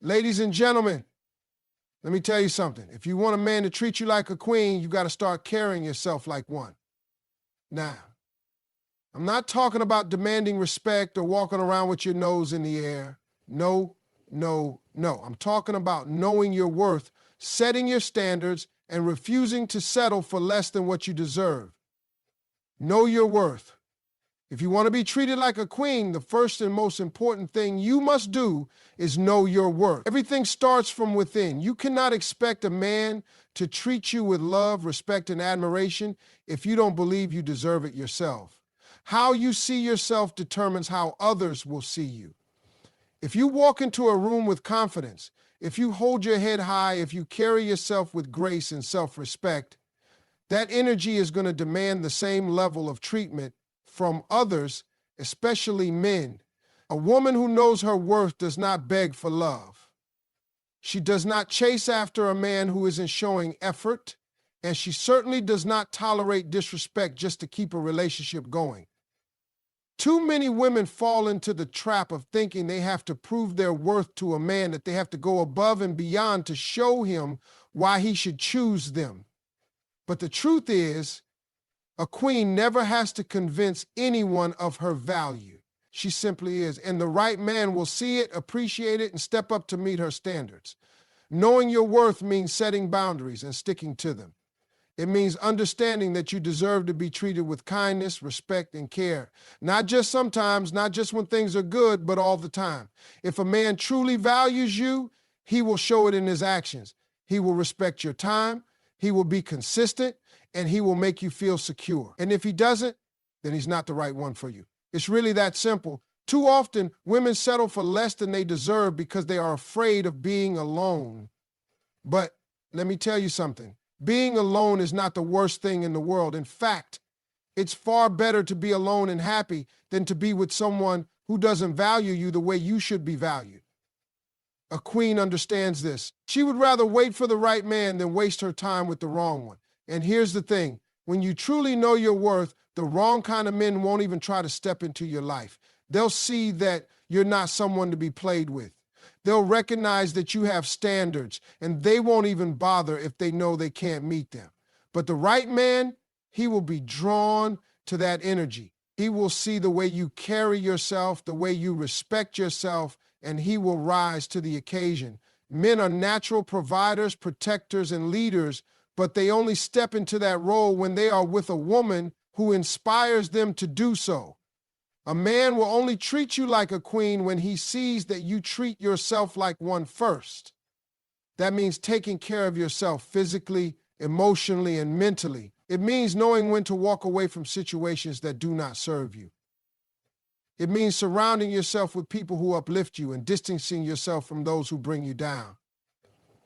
Ladies and gentlemen, let me tell you something. If you want a man to treat you like a queen, you got to start carrying yourself like one. Now, I'm not talking about demanding respect or walking around with your nose in the air. No, no, no. I'm talking about knowing your worth, setting your standards, and refusing to settle for less than what you deserve. Know your worth. If you want to be treated like a queen, the first and most important thing you must do is know your worth. Everything starts from within. You cannot expect a man to treat you with love, respect, and admiration if you don't believe you deserve it yourself. How you see yourself determines how others will see you. If you walk into a room with confidence, if you hold your head high, if you carry yourself with grace and self-respect, that energy is going to demand the same level of treatment from others, especially men. A woman who knows her worth does not beg for love. She does not chase after a man who isn't showing effort, and she certainly does not tolerate disrespect just to keep a relationship going. Too many women fall into the trap of thinking they have to prove their worth to a man, that they have to go above and beyond to show him why he should choose them. But the truth is, a queen never has to convince anyone of her value. She simply is. And the right man will see it, appreciate it, and step up to meet her standards. Knowing your worth means setting boundaries and sticking to them. It means understanding that you deserve to be treated with kindness, respect, and care. Not just sometimes, not just when things are good, but all the time. If a man truly values you, he will show it in his actions. He will respect your time, he will be consistent, and he will make you feel secure. And if he doesn't, then he's not the right one for you. It's really that simple. Too often, women settle for less than they deserve because they are afraid of being alone. But let me tell you something. Being alone is not the worst thing in the world. In fact, it's far better to be alone and happy than to be with someone who doesn't value you the way you should be valued. A queen understands this. She would rather wait for the right man than waste her time with the wrong one. And here's the thing. When you truly know your worth, the wrong kind of men won't even try to step into your life. They'll see that you're not someone to be played with. They'll recognize that you have standards, and they won't even bother if they know they can't meet them. But the right man, he will be drawn to that energy. He will see the way you carry yourself, the way you respect yourself, and he will rise to the occasion. Men are natural providers, protectors, and leaders, but they only step into that role when they are with a woman who inspires them to do so. A man will only treat you like a queen when he sees that you treat yourself like one first. That means taking care of yourself physically, emotionally, and mentally. It means knowing when to walk away from situations that do not serve you. It means surrounding yourself with people who uplift you and distancing yourself from those who bring you down.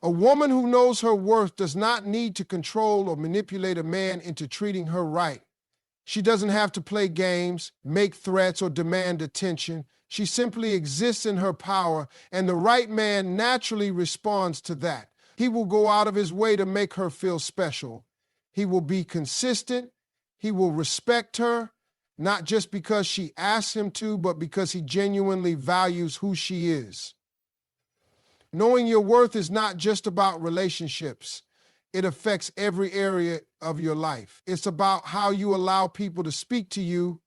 A woman who knows her worth does not need to control or manipulate a man into treating her right. She doesn't have to play games, make threats, or demand attention. She simply exists in her power, and the right man naturally responds to that. He will go out of his way to make her feel special. He will be consistent. He will respect her, not just because she asks him to, but because he genuinely values who she is. Knowing your worth is not just about relationships. It affects every area of your life. It's about how you allow people to speak to you,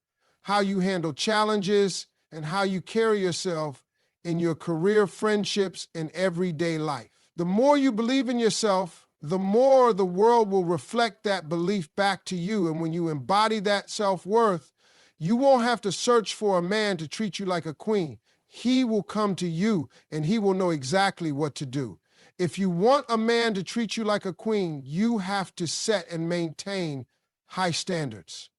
how you handle challenges, and how you carry yourself in your career, friendships, and everyday life. The more you believe in yourself, the more the world will reflect that belief back to you. And when you embody that self-worth, you won't have to search for a man to treat you like a queen. He will come to you, and he will know exactly what to do. If you want a man to treat you like a queen, you have to set and maintain high standards.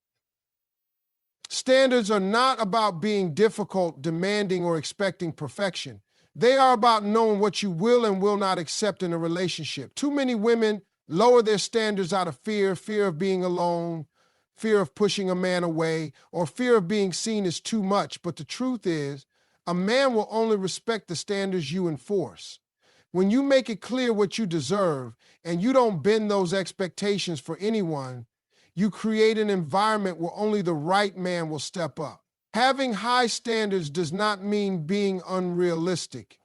Standards are not about being difficult, demanding, or expecting perfection. They are about knowing what you will and will not accept in a relationship. Too many women lower their standards out of fear of being alone, fear of pushing a man away, or fear of being seen as too much. But the truth is, a man will only respect the standards you enforce. When you make it clear what you deserve and you don't bend those expectations for anyone, you create an environment where only the right man will step up. Having high standards does not mean being unrealistic.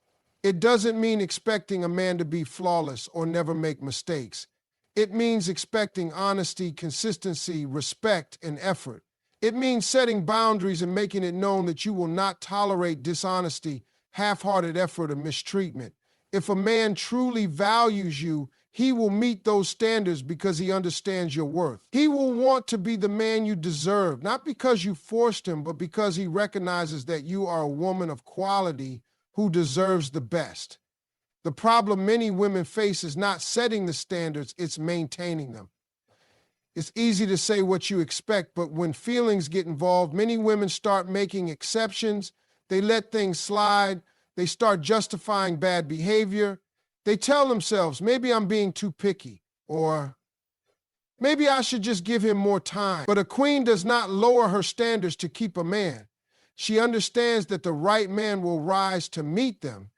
It doesn't mean expecting a man to be flawless or never make mistakes. It means expecting honesty, consistency, respect, and effort. It means setting boundaries and making it known that you will not tolerate dishonesty, half-hearted effort, or mistreatment. If a man truly values you, he will meet those standards because he understands your worth. He will want to be the man you deserve, not because you forced him, but because he recognizes that you are a woman of quality who deserves the best. The problem many women face is not setting the standards, it's maintaining them. It's easy to say what you expect, but when feelings get involved, many women start making exceptions. They let things slide. They start justifying bad behavior. They tell themselves, maybe I'm being too picky, or maybe I should just give him more time. But a queen does not lower her standards to keep a man. She understands that the right man will rise to meet them.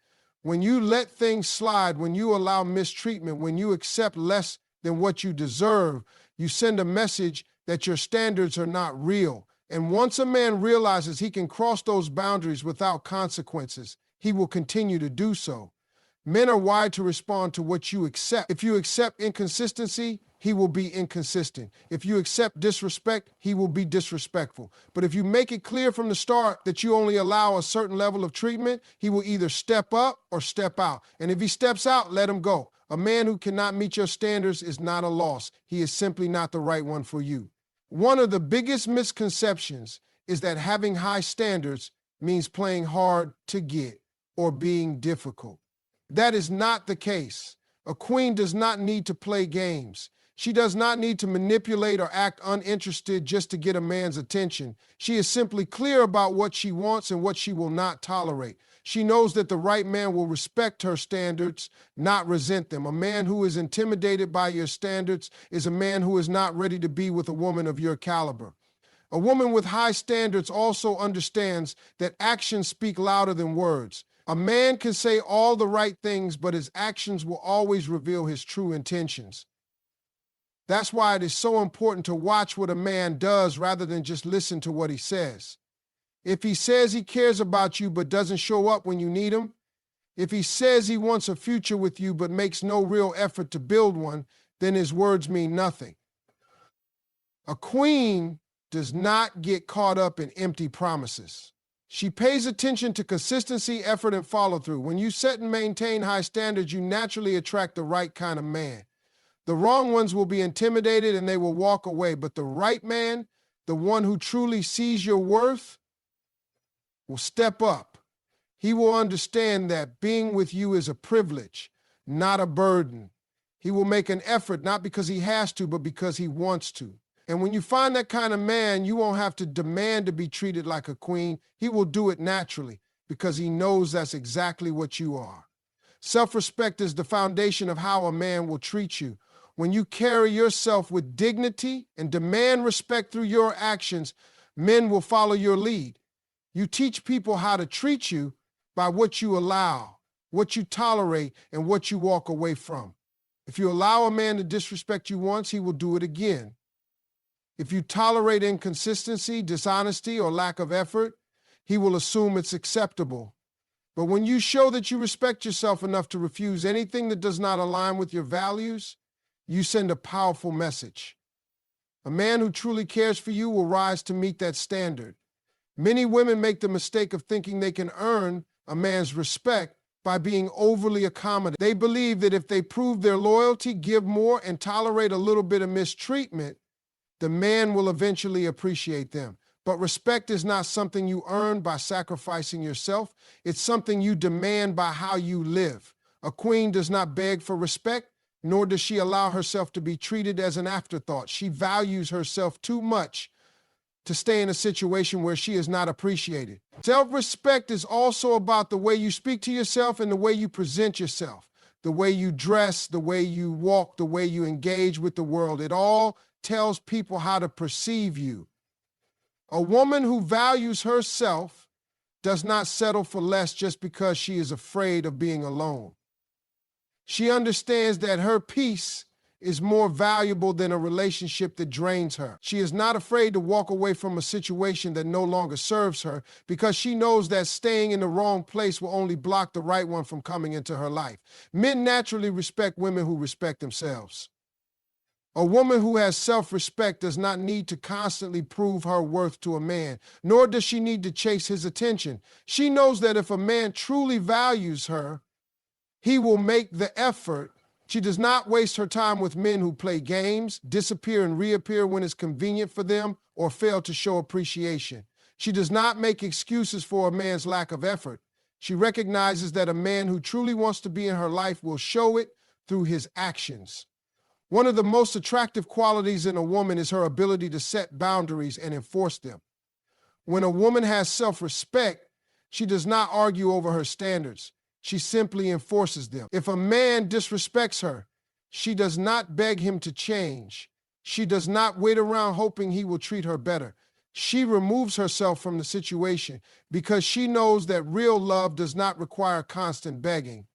When you let things slide, when you allow mistreatment, when you accept less than what you deserve, you send a message that your standards are not real. And once a man realizes he can cross those boundaries without consequences, he will continue to do so. Men are wired to respond to what you accept. If you accept inconsistency, he will be inconsistent. If you accept disrespect, he will be disrespectful. But if you make it clear from the start that you only allow a certain level of treatment, he will either step up or step out. And if he steps out, let him go. A man who cannot meet your standards is not a loss. He is simply not the right one for you. One of the biggest misconceptions is that having high standards means playing hard to get or being difficult. That is not the case. A queen does not need to play games. She does not need to manipulate or act uninterested just to get a man's attention. She is simply clear about what she wants and what she will not tolerate. She knows that the right man will respect her standards, not resent them. A man who is intimidated by your standards is a man who is not ready to be with a woman of your caliber. A woman with high standards also understands that actions speak louder than words. A man can say all the right things, but his actions will always reveal his true intentions. That's why it is so important to watch what a man does rather than just listen to what he says. If he says he cares about you but doesn't show up when you need him, if he says he wants a future with you but makes no real effort to build one, then his words mean nothing. A queen does not get caught up in empty promises. She pays attention to consistency, effort, and follow-through. When you set and maintain high standards, you naturally attract the right kind of man. The wrong ones will be intimidated and they will walk away, but the right man, the one who truly sees your worth, will step up. He will understand that being with you is a privilege, not a burden. He will make an effort, not because he has to, but because he wants to. And when you find that kind of man, you won't have to demand to be treated like a queen. He will do it naturally because he knows that's exactly what you are. Self-respect is the foundation of how a man will treat you. When you carry yourself with dignity and demand respect through your actions, men will follow your lead. You teach people how to treat you by what you allow, what you tolerate, and what you walk away from. If you allow a man to disrespect you once, he will do it again. If you tolerate inconsistency, dishonesty, or lack of effort, he will assume it's acceptable. But when you show that you respect yourself enough to refuse anything that does not align with your values, you send a powerful message. A man who truly cares for you will rise to meet that standard. Many women make the mistake of thinking they can earn a man's respect by being overly accommodating. They believe that if they prove their loyalty, give more, and tolerate a little bit of mistreatment, the man will eventually appreciate them. But respect is not something you earn by sacrificing yourself. It's something you demand by how you live. A queen does not beg for respect, nor does she allow herself to be treated as an afterthought. She values herself too much to stay in a situation where she is not appreciated. Self-respect is also about the way you speak to yourself and the way you present yourself, the way you dress, the way you walk, the way you engage with the world. It all tells people how to perceive you. A woman who values herself does not settle for less just because she is afraid of being alone. She understands that her peace is more valuable than a relationship that drains her. She is not afraid to walk away from a situation that no longer serves her because she knows that staying in the wrong place will only block the right one from coming into her life. Men naturally respect women who respect themselves. A woman who has self-respect does not need to constantly prove her worth to a man, nor does she need to chase his attention. She knows that if a man truly values her, he will make the effort. She does not waste her time with men who play games, disappear and reappear when it's convenient for them, or fail to show appreciation. She does not make excuses for a man's lack of effort. She recognizes that a man who truly wants to be in her life will show it through his actions. One of the most attractive qualities in a woman is her ability to set boundaries and enforce them. When a woman has self-respect, she does not argue over her standards. She simply enforces them. If a man disrespects her, she does not beg him to change. She does not wait around hoping he will treat her better. She removes herself from the situation because she knows that real love does not require constant begging.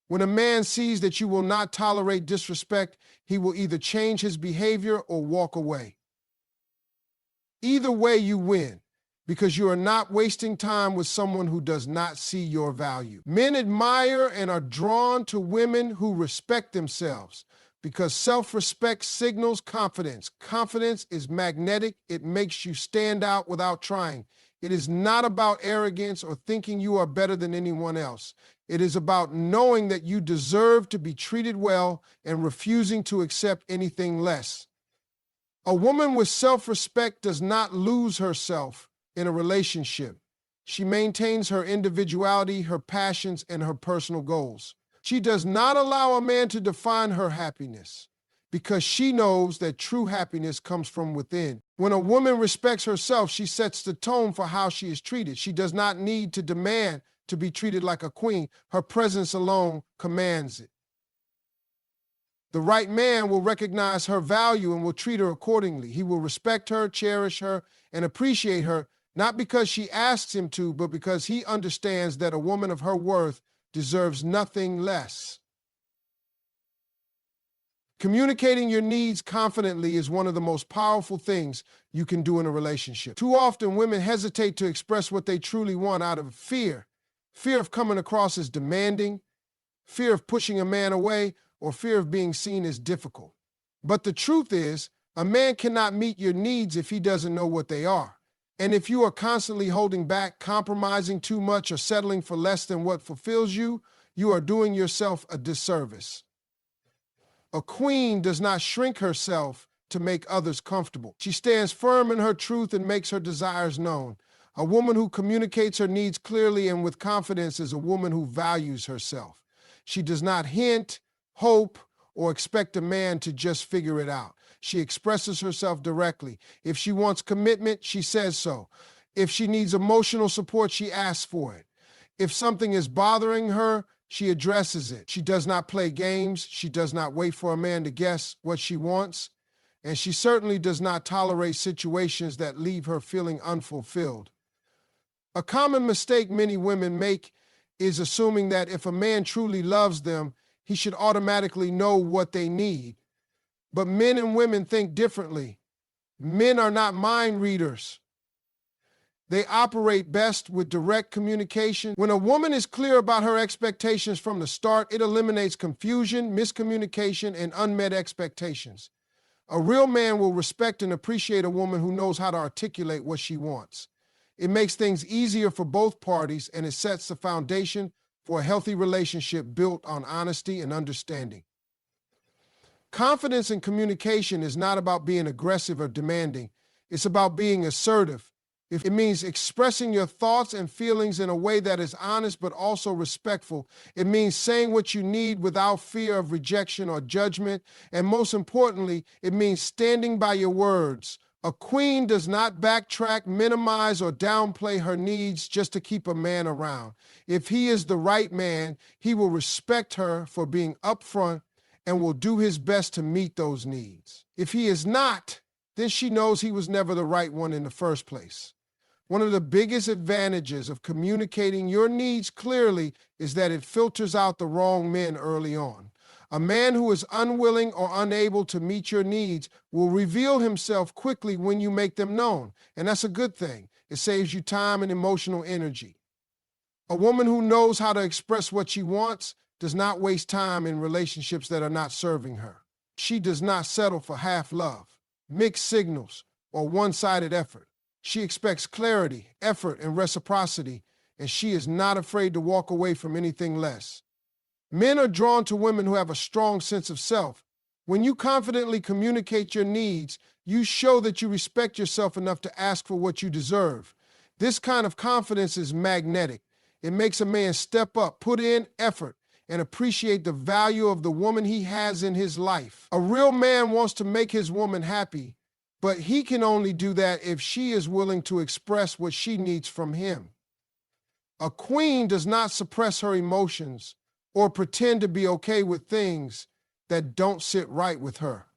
When a man sees that you will not tolerate disrespect, he will either change his behavior or walk away. Either way, you win, because you are not wasting time with someone who does not see your value. Men admire and are drawn to women who respect themselves because self-respect signals confidence. Confidence is magnetic. It makes you stand out without trying. It is not about arrogance or thinking you are better than anyone else. It is about knowing that you deserve to be treated well and refusing to accept anything less. A woman with self-respect does not lose herself in a relationship. She maintains her individuality, her passions, and her personal goals. She does not allow a man to define her happiness because she knows that true happiness comes from within. When a woman respects herself, she sets the tone for how she is treated. She does not need to demand to be treated like a queen. Her presence alone commands it. The right man will recognize her value and will treat her accordingly. He will respect her, cherish her, and appreciate her, not because she asks him to, but because he understands that a woman of her worth deserves nothing less. Communicating your needs confidently is one of the most powerful things you can do in a relationship. Too often, women hesitate to express what they truly want out of fear. Fear of coming across as demanding, fear of pushing a man away, or fear of being seen as difficult. But the truth is, a man cannot meet your needs if he doesn't know what they are. And if you are constantly holding back, compromising too much, or settling for less than what fulfills you, you are doing yourself a disservice. A queen does not shrink herself to make others comfortable. She stands firm in her truth and makes her desires known. A woman who communicates her needs clearly and with confidence is a woman who values herself. She does not hint, hope, or expect a man to just figure it out. She expresses herself directly. If she wants commitment, she says so. If she needs emotional support, she asks for it. If something is bothering her, she addresses it. She does not play games. She does not wait for a man to guess what she wants. And she certainly does not tolerate situations that leave her feeling unfulfilled. A common mistake many women make is assuming that if a man truly loves them, he should automatically know what they need. But men and women think differently. Men are not mind readers. They operate best with direct communication. When a woman is clear about her expectations from the start, it eliminates confusion, miscommunication, and unmet expectations. A real man will respect and appreciate a woman who knows how to articulate what she wants. It makes things easier for both parties, and it sets the foundation for a healthy relationship built on honesty and understanding. Confidence in communication is not about being aggressive or demanding. It's about being assertive. It means expressing your thoughts and feelings in a way that is honest but also respectful. It means saying what you need without fear of rejection or judgment. And most importantly, it means standing by your words. A queen does not backtrack, minimize, or downplay her needs just to keep a man around. If he is the right man, he will respect her for being upfront and will do his best to meet those needs. If he is not, then she knows he was never the right one in the first place. One of the biggest advantages of communicating your needs clearly is that it filters out the wrong men early on. A man who is unwilling or unable to meet your needs will reveal himself quickly when you make them known, and that's a good thing. It saves you time and emotional energy. A woman who knows how to express what she wants does not waste time in relationships that are not serving her. She does not settle for half love, mixed signals, or one-sided effort. She expects clarity, effort, and reciprocity, and she is not afraid to walk away from anything less. Men are drawn to women who have a strong sense of self. When you confidently communicate your needs, you show that you respect yourself enough to ask for what you deserve. This kind of confidence is magnetic. It makes a man step up, put in effort, and appreciate the value of the woman he has in his life. A real man wants to make his woman happy, but he can only do that if she is willing to express what she needs from him. A queen does not suppress her emotions or pretend to be okay with things that don't sit right with her.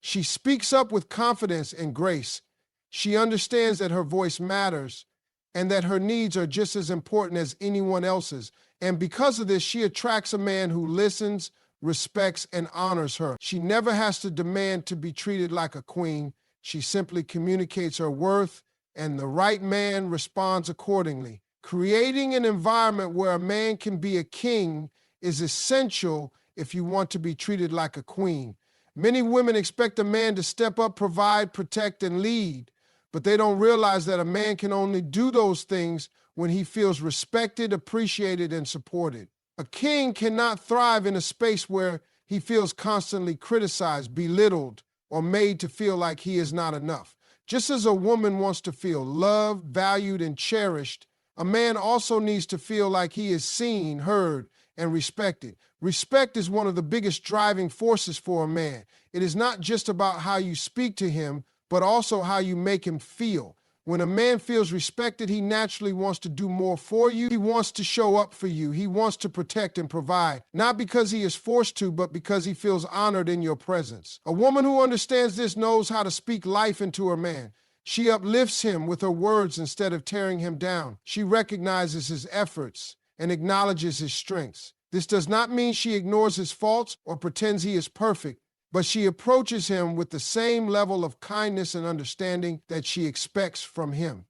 She speaks up with confidence and grace. She understands that her voice matters and that her needs are just as important as anyone else's. And because of this, she attracts a man who listens, respects, and honors her. She never has to demand to be treated like a queen. She simply communicates her worth, and the right man responds accordingly. Creating an environment where a man can be a king is essential if you want to be treated like a queen. Many women expect a man to step up, provide, protect, and lead, but they don't realize that a man can only do those things when he feels respected, appreciated, and supported. A king cannot thrive in a space where he feels constantly criticized, belittled, or made to feel like he is not enough. Just as a woman wants to feel loved, valued, and cherished, a man also needs to feel like he is seen, heard, and respected. Respect is one of the biggest driving forces for a man. It is not just about how you speak to him, but also how you make him feel. When a man feels respected, he naturally wants to do more for you. He wants to show up for you. He wants to protect and provide, not because he is forced to, but because he feels honored in your presence. A woman who understands this knows how to speak life into her man. She uplifts him with her words instead of tearing him down. She recognizes his efforts and acknowledges his strengths. This does not mean she ignores his faults or pretends he is perfect, but she approaches him with the same level of kindness and understanding that she expects from him.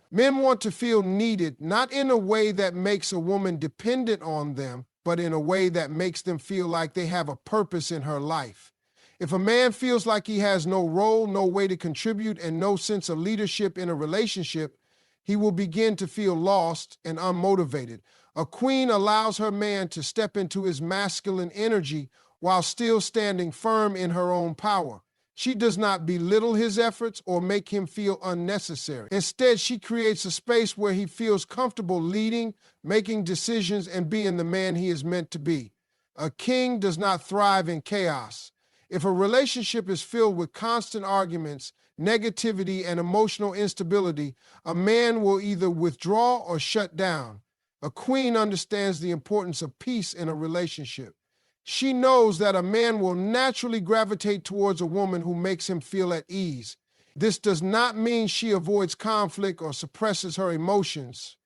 Men want to feel needed, not in a way that makes a woman dependent on them, but in a way that makes them feel like they have a purpose in her life. If a man feels like he has no role, no way to contribute, and no sense of leadership in a relationship, he will begin to feel lost and unmotivated. A queen allows her man to step into his masculine energy while still standing firm in her own power. She does not belittle his efforts or make him feel unnecessary. Instead, she creates a space where he feels comfortable leading, making decisions, and being the man he is meant to be. A king does not thrive in chaos. If a relationship is filled with constant arguments, negativity, and emotional instability, a man will either withdraw or shut down. A queen understands the importance of peace in a relationship. She knows that a man will naturally gravitate towards a woman who makes him feel at ease. This does not mean she avoids conflict or suppresses her emotions,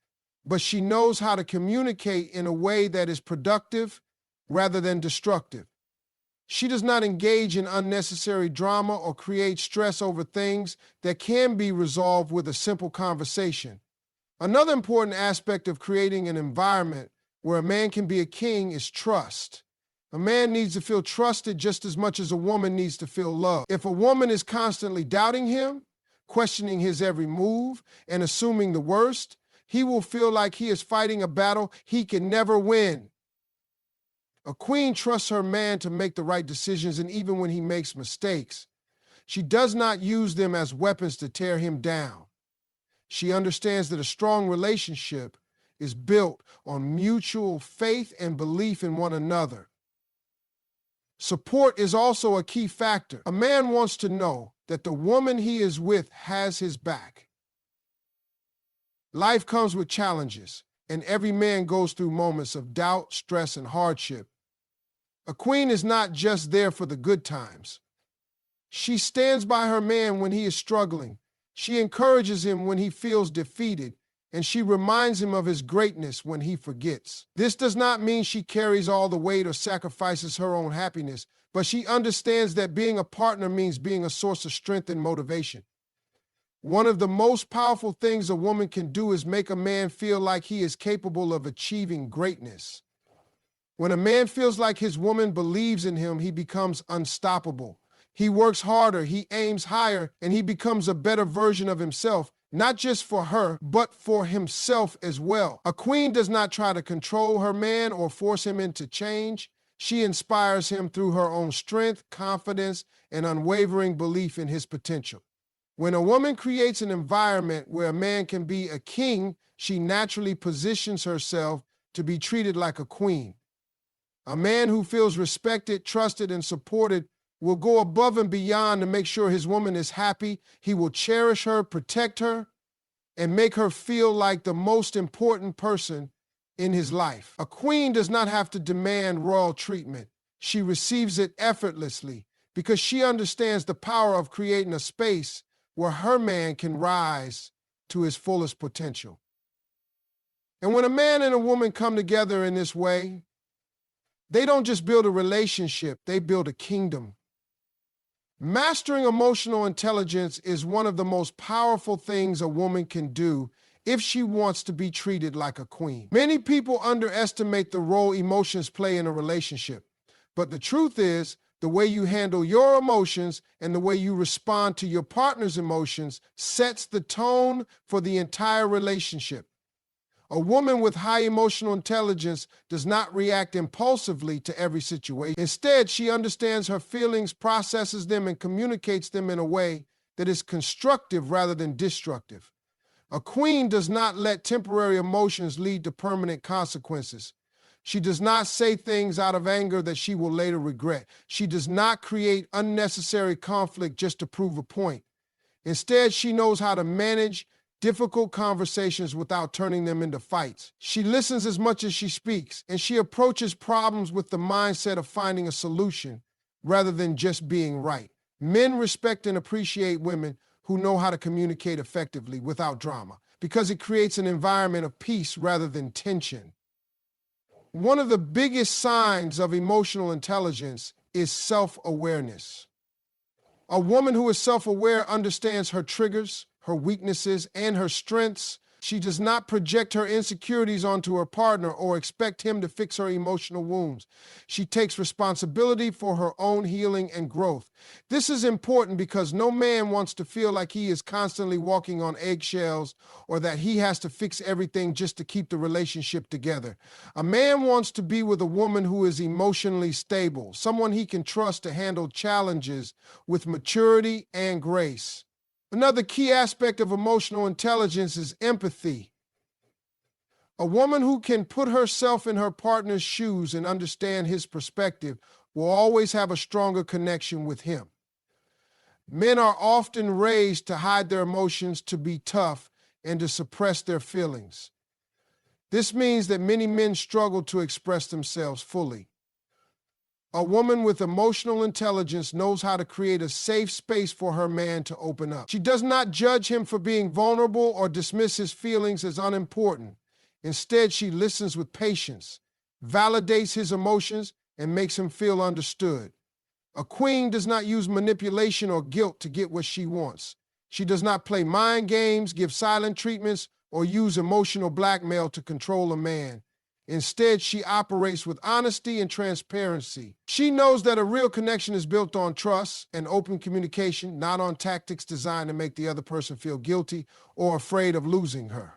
but she knows how to communicate in a way that is productive rather than destructive. She does not engage in unnecessary drama or create stress over things that can be resolved with a simple conversation. Another important aspect of creating an environment where a man can be a king is trust. A man needs to feel trusted just as much as a woman needs to feel loved. If a woman is constantly doubting him, questioning his every move, and assuming the worst, he will feel like he is fighting a battle he can never win. A queen trusts her man to make the right decisions, and even when he makes mistakes, she does not use them as weapons to tear him down. She understands that a strong relationship is built on mutual faith and belief in one another. Support is also a key factor. A man wants to know that the woman he is with has his back. Life comes with challenges, and every man goes through moments of doubt, stress, and hardship. A queen is not just there for the good times. She stands by her man when he is struggling. She encourages him when he feels defeated, and she reminds him of his greatness when he forgets. This does not mean she carries all the weight or sacrifices her own happiness, but she understands that being a partner means being a source of strength and motivation. One of the most powerful things a woman can do is make a man feel like he is capable of achieving greatness. When a man feels like his woman believes in him, he becomes unstoppable. He works harder, he aims higher, and he becomes a better version of himself, not just for her, but for himself as well. A queen does not try to control her man or force him into change. She inspires him through her own strength, confidence, and unwavering belief in his potential. When a woman creates an environment where a man can be a king, she naturally positions herself to be treated like a queen. A man who feels respected, trusted, and supported will go above and beyond to make sure his woman is happy. He will cherish her, protect her, and make her feel like the most important person in his life. A queen does not have to demand royal treatment. She receives it effortlessly because she understands the power of creating a space where her man can rise to his fullest potential. And when a man and a woman come together in this way, they don't just build a relationship, they build a kingdom. Mastering emotional intelligence is one of the most powerful things a woman can do if she wants to be treated like a queen. Many people underestimate the role emotions play in a relationship, but the truth is, the way you handle your emotions and the way you respond to your partner's emotions sets the tone for the entire relationship. A woman with high emotional intelligence does not react impulsively to every situation. Instead, she understands her feelings, processes them, and communicates them in a way that is constructive rather than destructive. A queen does not let temporary emotions lead to permanent consequences. She does not say things out of anger that she will later regret. She does not create unnecessary conflict just to prove a point. Instead, she knows how to manage difficult conversations without turning them into fights. She listens as much as she speaks, and she approaches problems with the mindset of finding a solution rather than just being right. Men respect and appreciate women who know how to communicate effectively without drama because it creates an environment of peace rather than tension. One of the biggest signs of emotional intelligence is self-awareness. A woman who is self-aware understands her triggers, her weaknesses, and her strengths. She does not project her insecurities onto her partner or expect him to fix her emotional wounds. She takes responsibility for her own healing and growth. This is important because no man wants to feel like he is constantly walking on eggshells or that he has to fix everything just to keep the relationship together. A man wants to be with a woman who is emotionally stable, someone he can trust to handle challenges with maturity and grace. Another key aspect of emotional intelligence is empathy. A woman who can put herself in her partner's shoes and understand his perspective will always have a stronger connection with him. Men are often raised to hide their emotions, to be tough, and to suppress their feelings. This means that many men struggle to express themselves fully. A woman with emotional intelligence knows how to create a safe space for her man to open up. She does not judge him for being vulnerable or dismiss his feelings as unimportant. Instead, she listens with patience, validates his emotions, and makes him feel understood. A queen does not use manipulation or guilt to get what she wants. She does not play mind games, give silent treatments, or use emotional blackmail to control a man. Instead, she operates with honesty and transparency. She knows that a real connection is built on trust and open communication, not on tactics designed to make the other person feel guilty or afraid of losing her.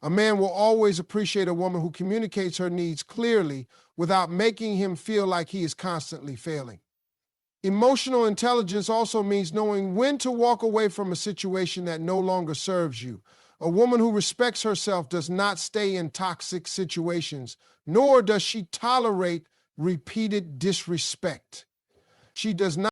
A man will always appreciate a woman who communicates her needs clearly without making him feel like he is constantly failing. Emotional intelligence also means knowing when to walk away from a situation that no longer serves you. A woman who respects herself does not stay in toxic situations, nor does she tolerate repeated disrespect. She does not